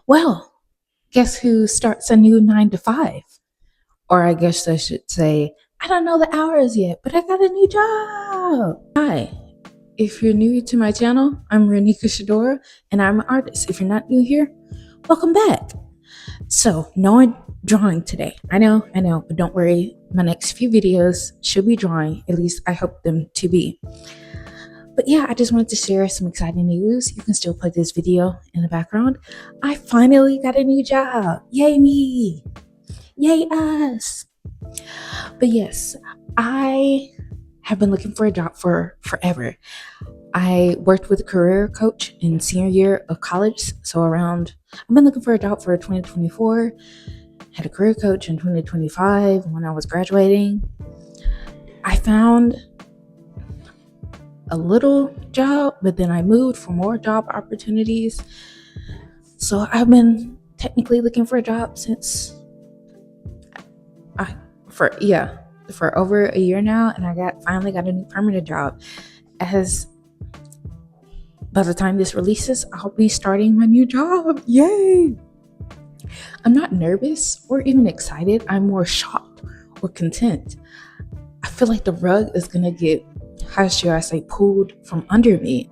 Well, guess who starts a new 9 to 5? Or I guess I should say, I don't know the hours yet, but I got a new job. Hi, if you're new to my channel, I'm Renika Shedora and I'm an artist. If you're not new here, welcome back. So, no drawing today. I know, but don't worry. My next few videos should be drawing. At least I hope them to be. But yeah, I just wanted to share some exciting news. You can still play this video in the background. I finally got a new job. Yay me. Yay us. But yes, I have been looking for a job for forever. I worked with a career coach in senior year of college. So I've been looking for a job for 2024. Had a career coach in 2025 when I was graduating. I found a little job, but then I moved for more job opportunities. So I've been technically looking for a job since for over a year now, and I finally got a new permanent job. As by the time this releases, I'll be starting my new job. Yay! I'm not nervous or even excited. I'm more shocked or content. I feel like the rug is gonna get, how should I say, pulled from under me.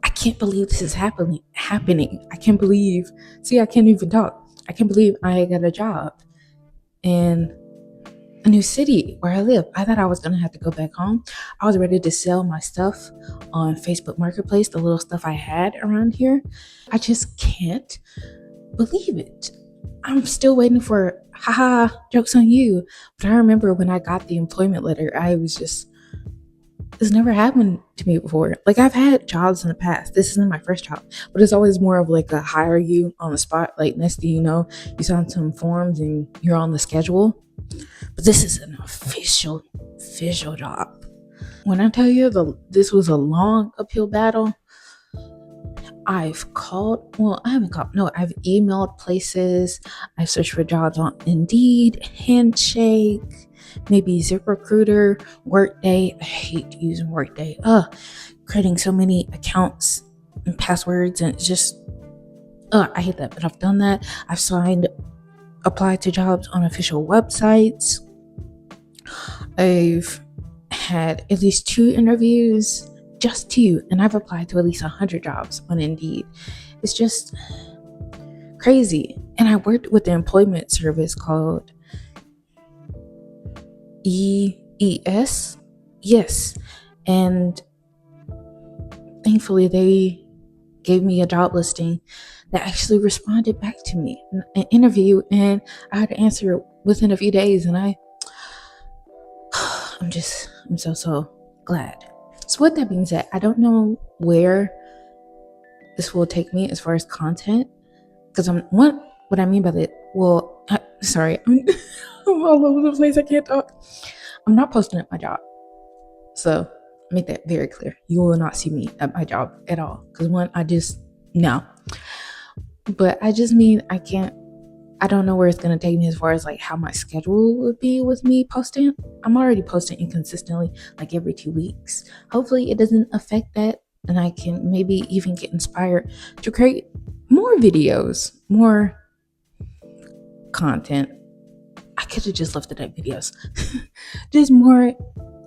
I can't believe this is happening. I can't believe. See, I can't even talk. I can't believe I got a job in a new city where I live. I thought I was gonna have to go back home. I was ready to sell my stuff on Facebook Marketplace, the little stuff I had around here. I just can't believe it. I'm still waiting for haha, joke's on you. But I remember when I got the employment letter, I was just, this never happened to me before. Like, I've had jobs in the past. This isn't my first job, but it's always more of like a hire you on the spot. Like, next thing you know, you sign some forms and you're on the schedule. But this is an official job. When I tell you this was a long uphill battle, I've emailed places. I've searched for jobs on Indeed, Handshake, maybe ZipRecruiter, Workday. I hate using Workday. Creating so many accounts and passwords, and it's just, I hate that. But I've done that. I've applied to jobs on official websites. I've had at least 2 interviews, just 2, and I've applied to at least 100 jobs on Indeed. It's just crazy. And I worked with the employment service called EES. Yes. And thankfully they gave me a job listing that actually responded back to me, an interview, and I had to answer it within a few days. And I'm so glad. So with that being said, I don't know where this will take me as far as content, because what I mean by that, sorry, I'm all over the place. I can't talk. I'm not posting at my job, so make that very clear. You will not see me at my job at all, because no. But I just mean I don't know where it's going to take me as far as like how my schedule would be with me posting. I'm already posting inconsistently, like every 2 weeks. Hopefully it doesn't affect that, and I can maybe even get inspired to create more videos, more content. I could have just left it at videos. Just more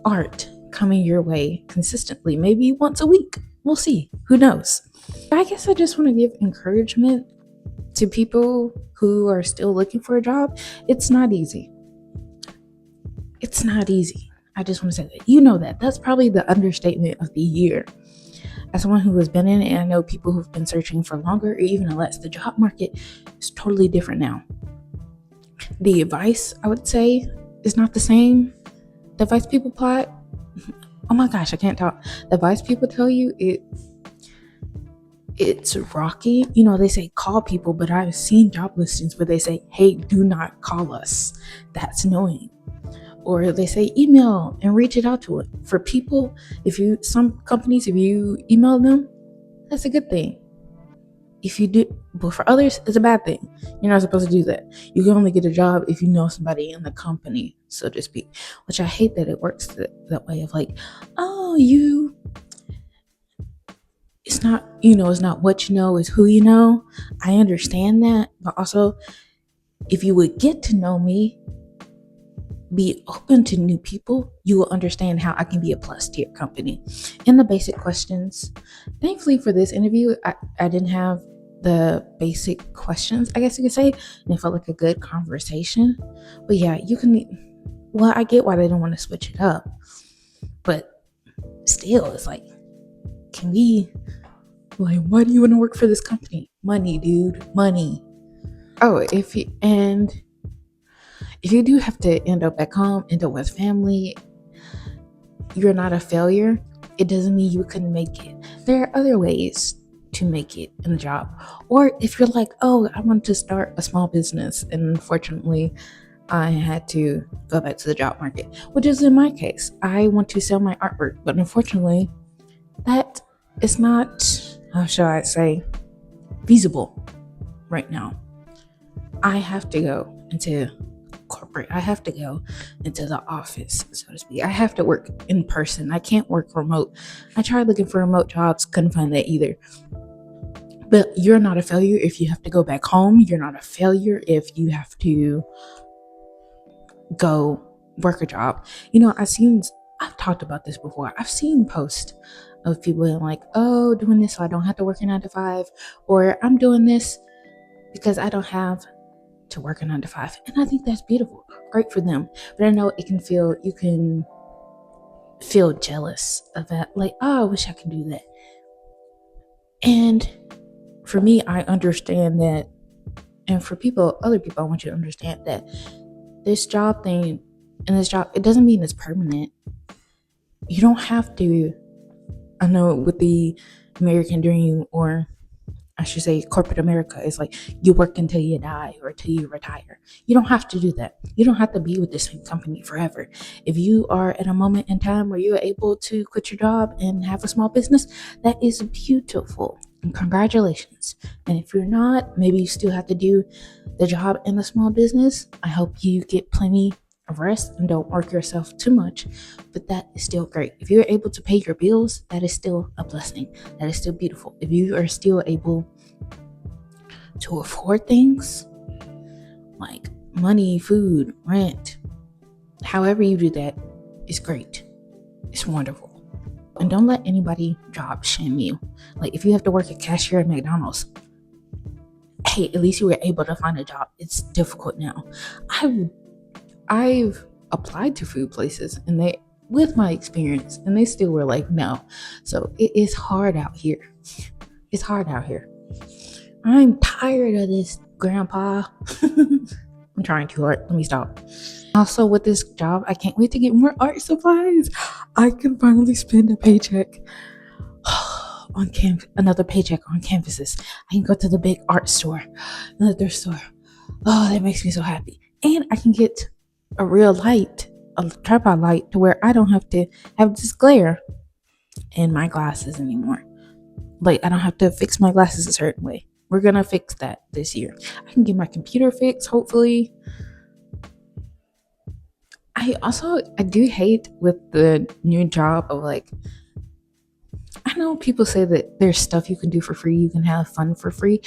art coming your way consistently, maybe once a week. We'll see. Who knows? I guess I just want to give encouragement to people who are still looking for a job. It's not easy. It's not easy. I just want to say that. You know that. That's probably the understatement of the year. As someone who has been in it, and I know people who've been searching for longer or even less, the job market is totally different now. The advice, I would say, is not the same. The advice people plot, oh my gosh, I can't talk. The advice people tell you, it's rocky. You know, they say call people, but I've seen job listings where they say, hey, do not call us. That's annoying. Or they say email and reach it out to it. For people, some companies, if you email them, that's a good thing. If you do, but for others, it's a bad thing. You're not supposed to do that. You can only get a job if you know somebody in the company, so to speak. Which I hate that it works that way of like, it's not, it's not what you know, it's who you know. I understand that, but also if you would get to know me, be open to new people, you will understand how I can be a plus to your company. And the basic questions, thankfully for this interview, I didn't have the basic questions, I guess you could say, and it felt like a good conversation. But yeah, I get why they don't want to switch it up, but still, it's like, can we, like, why do you want to work for this company? Money, dude, money. Oh, if you do have to end up back home, end up with family, you're not a failure. It doesn't mean you couldn't make it. There are other ways to make it in the job. Or if you're like, oh, I want to start a small business, and unfortunately I had to go back to the job market, which is in my case. I want to sell my artwork, but unfortunately that is not, how shall I say, feasible right now. I have to go into corporate. I have to go into the office, so to speak. I have to work in person. I can't work remote. I tried looking for remote jobs, couldn't find that either. But you're not a failure if you have to go back home. You're not a failure if you have to go work a job. I've talked about this before. I've seen posts of people being like, oh, doing this so I don't have to work a 9 to 5, or I'm doing this because I don't have to work a 9 to 5. And I think that's beautiful. Great for them. But I know you can feel jealous of that. Like, oh, I wish I could do that. And for me, I understand that. And for other people, I want you to understand that this job thing, it doesn't mean it's permanent. You don't have to, I know with the American dream, or I should say corporate America, is like you work until you die or till you retire. You don't have to do that. You don't have to be with the same company forever. If you are at a moment in time where you're able to quit your job and have a small business, that is beautiful. And congratulations. And if you're not, maybe you still have to do the job in the small business. I hope you get plenty of rest and don't work yourself too much, but that is still great. If you're able to pay your bills, that is still a blessing. That is still beautiful. If you are still able to afford things like money, food, rent, however you do that, is great. It's wonderful. And don't let anybody job shame you. Like, if you have to work a cashier at McDonald's, hey, at least you were able to find a job. It's difficult now. I've applied to food places, and with my experience, and they still were like, no. So it is hard out here. It's hard out here. I'm tired of this, Grandpa. I'm trying too hard. Let me stop. Also, with this job, I can't wait to get more art supplies. I can finally spend a paycheck on another paycheck on canvases. I can go to the big art store, another store. Oh, that makes me so happy. And I can get a real light, a tripod light, to where I don't have to have this glare in my glasses anymore. Like, I don't have to fix my glasses a certain way. We're gonna fix that this year. I can get my computer fixed, hopefully. I do hate with the new job of, like, I know people say that there's stuff you can do for free, you can have fun for free,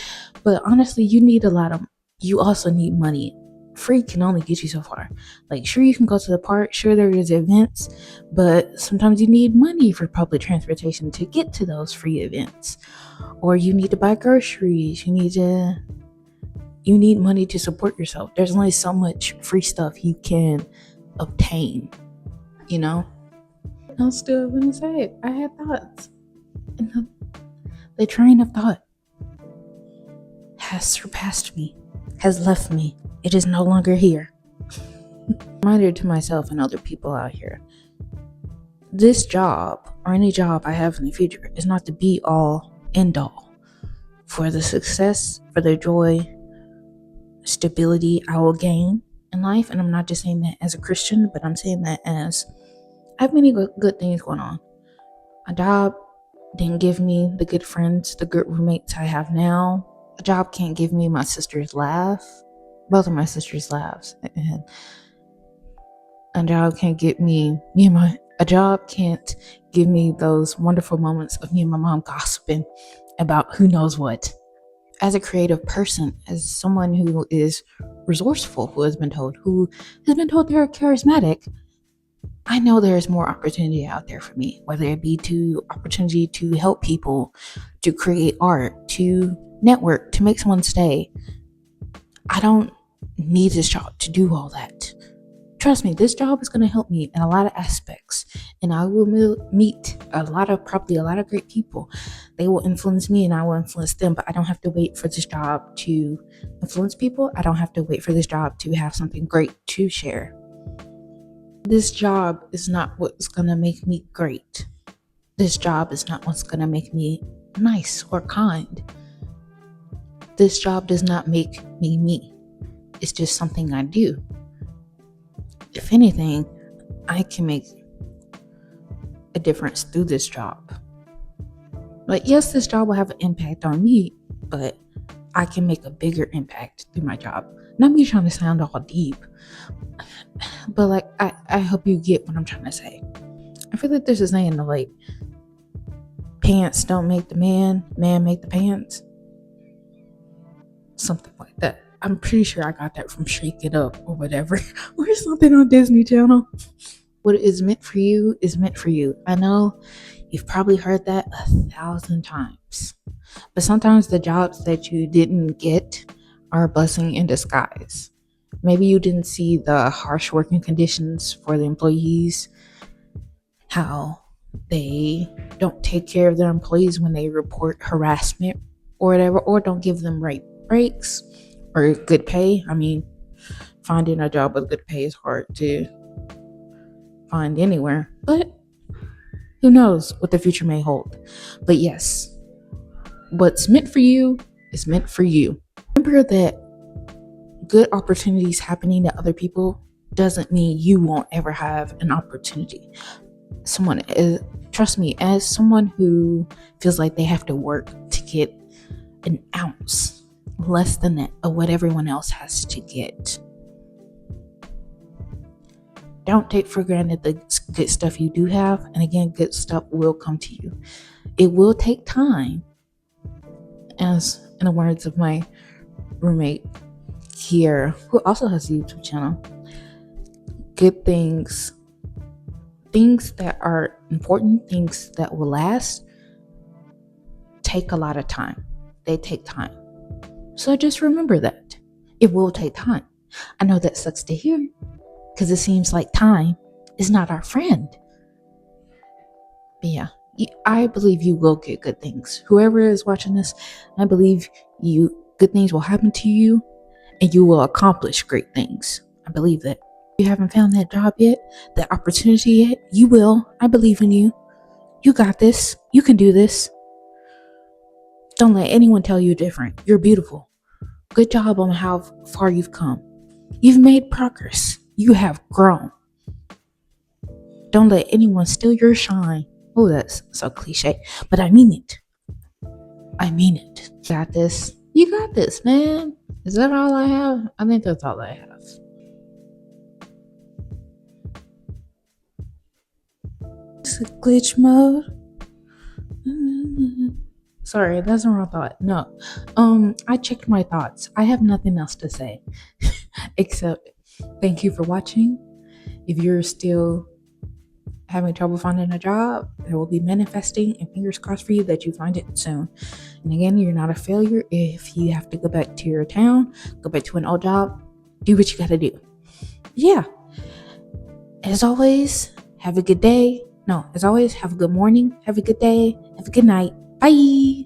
but honestly, you also need money. Free can only get you so far. Like, sure, you can go to the park, sure, there is events, but sometimes you need money for public transportation to get to those free events. Or you need to buy groceries, you need money to support yourself. There's only so much free stuff you can obtain, you know? I'm still gonna say it. I had thoughts. And the train of thought has surpassed me, has left me. It is no longer here. Reminder to myself and other people out here. This job, or any job I have in the future, is not the be all, end all. For the success, for the joy, stability I will gain in life, and I'm not just saying that as a Christian, but I'm saying that as I have many good things going on. A job didn't give me the good friends, the good roommates I have now. A job can't give me my sister's laugh, both of my sister's laughs, and a job can't get me and my A job can't give me those wonderful moments of me and my mom gossiping about who knows what. As a creative person, as someone who is resourceful, who has been told they're charismatic, I know there's more opportunity out there for me, whether it be to opportunity to help people, to create art, to network, to make someone stay. I don't need this job to do all that. Trust me, this job is going to help me in a lot of aspects, and I will meet probably a lot of great people. They will influence me and I will influence them, but I don't have to wait for this job to influence people. I don't have to wait for this job to have something great to share. This job is not what's going to make me great. This job is not what's going to make me nice or kind. This job does not make me me. It's just something I do. If anything, I can make a difference through this job. But yes, this job will have an impact on me, but I can make a bigger impact through my job. Not me trying to sound all deep, but like I hope you get what I'm trying to say. I feel like there's a saying like, pants don't make the man, man make the pants. Something like that. I'm pretty sure I got that from Shake It Up or whatever, or something on Disney Channel. What is meant for you is meant for you. I know you've probably heard that 1,000 times, but sometimes the jobs that you didn't get are a blessing in disguise. Maybe you didn't see the harsh working conditions for the employees, how they don't take care of their employees when they report harassment or whatever, or don't give them right breaks or good pay. I mean, finding a job with good pay is hard to find anywhere, but who knows what the future may hold. But yes, what's meant for you is meant for you. Remember that good opportunities happening to other people doesn't mean you won't ever have an opportunity. Trust me, as someone who feels like they have to work to get an ounce less than that of what everyone else has to get, don't take for granted the good stuff you do have. And again, good stuff will come to you. It will take time. As in the words of my roommate here, who also has a YouTube channel, good things that are important, things that will last, take a lot of time. They take time. So just remember that. It will take time. I know that sucks to hear, because it seems like time is not our friend. But yeah, I believe you will get good things. Whoever is watching this, I believe good things will happen to you and you will accomplish great things. I believe that. If you haven't found that job yet, that opportunity yet, you will. I believe in you. You got this. You can do this. Don't let anyone tell you different. You're beautiful. Good job on how far you've come. You've made progress. You have grown. Don't let anyone steal your shine. Oh, that's so cliche, but I mean it. I mean it. You got this. You got this, man. Is that all I have? I think that's all I have. It's a glitch mode. Sorry, that's the wrong thought. No. I checked my thoughts. I have nothing else to say. Except thank you for watching. If you're still having trouble finding a job, it will be manifesting, and fingers crossed for you that you find it soon. And again, you're not a failure if you have to go back to your town, go back to an old job, do what you gotta do. Yeah. As always, have a good day. No, as always, have a good morning, have a good day, have a good night. Bye.